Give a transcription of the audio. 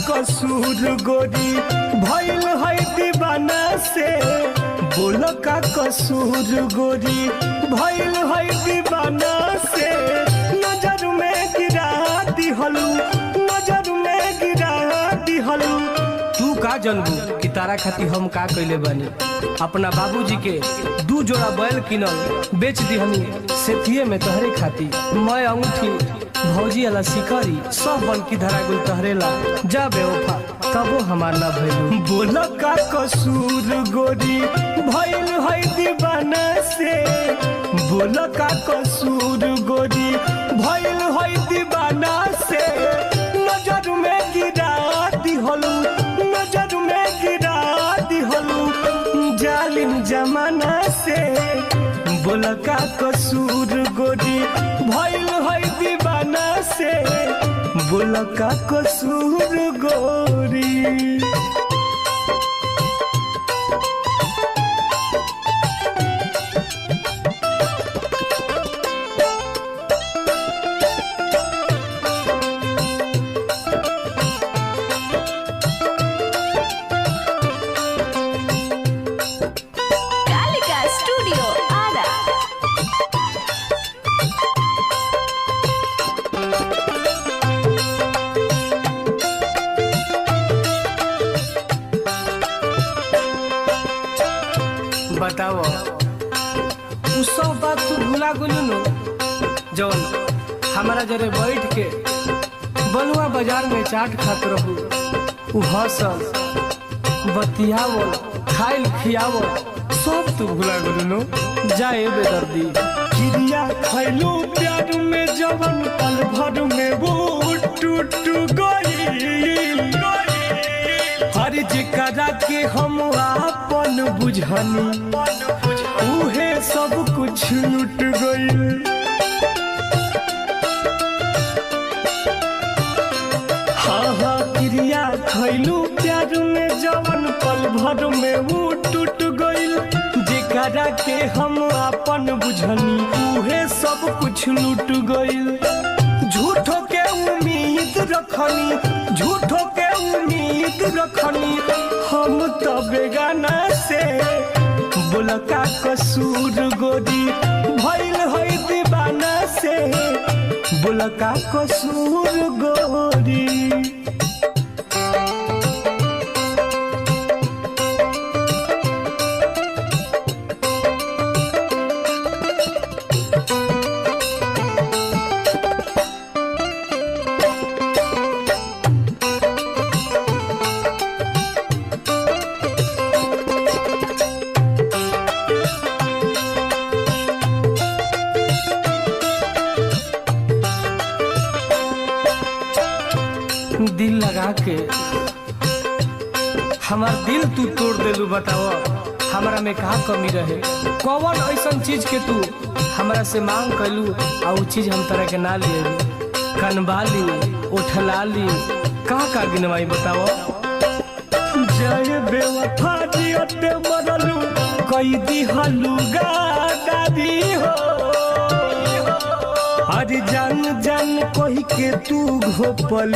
कसूर गोरी भइल है दीवाना से, बोल का कसूर गोरी भइल है दीवाना से। नजर में गिरा दिहलू, नजर में गिरा दिहलू। तू का जनबू कि तारा खातिर हम का कइले बानी। अपना बाबूजी के 2 जोड़ा बैल किनल बेच दिहनी सेथिए में तोहरे खातिर। मैं अंगूठी भौजी वाला शिकारी सब बन की धरा गुल तहरेला जा बेवफा तबो हमार ना भइलू। बोल का कसूर गोरी भइल है दीवाना से, बोल का कसूर गोरी भइल है दीवाना से। नजर में गिरा दिहलू, नजर में गिरा दिहलू जालिम जमाना से। बोल का कसूर गोरी भइल है दीवाना से, बोल का कसूर गोरी। बताओ उ सब बात तू भुला गुलू नो जौन हमारा जरे बैठ के बलुआ बाजार में चाट खात रहू। उ हंसल बतियावल खाइल खियावल सब तू भुला गुलू नो। जाए बेदर्दी क्रिया खैलू प्यार में जवन पल भर में वो टूट गई। हर जिकरा के हम आपन बुझनी उहे सब कुछ लुट गई। हाँ हाँ क्रिया खैलू प्यार में जवन पल भर में वो टूट गई। जिकरा के हम आपन बुझनी उहे सब कुछ लुट गई। झूठो के उम्मीद रखनी, झूठो के उम्मीद रखनी हम तो बेगाना से। बोल का कसूर गोरी भइल है दीवाना से, बोल का कसूर गोरी। दिल लगा के हमार दिल तू तोड़ देलू। बताओ हमारा में कहा कमी रहे, कौन ऐसा चीज के तू हमरा से मांग कैलू आ उ चीज हम तरह के ना लिए। कनबाली उठलाली का गिनवाई बताओ। जय बेवफा जियते मरलू कई दिहलू गादारी हो। अरे जान जान कही के तू घोपल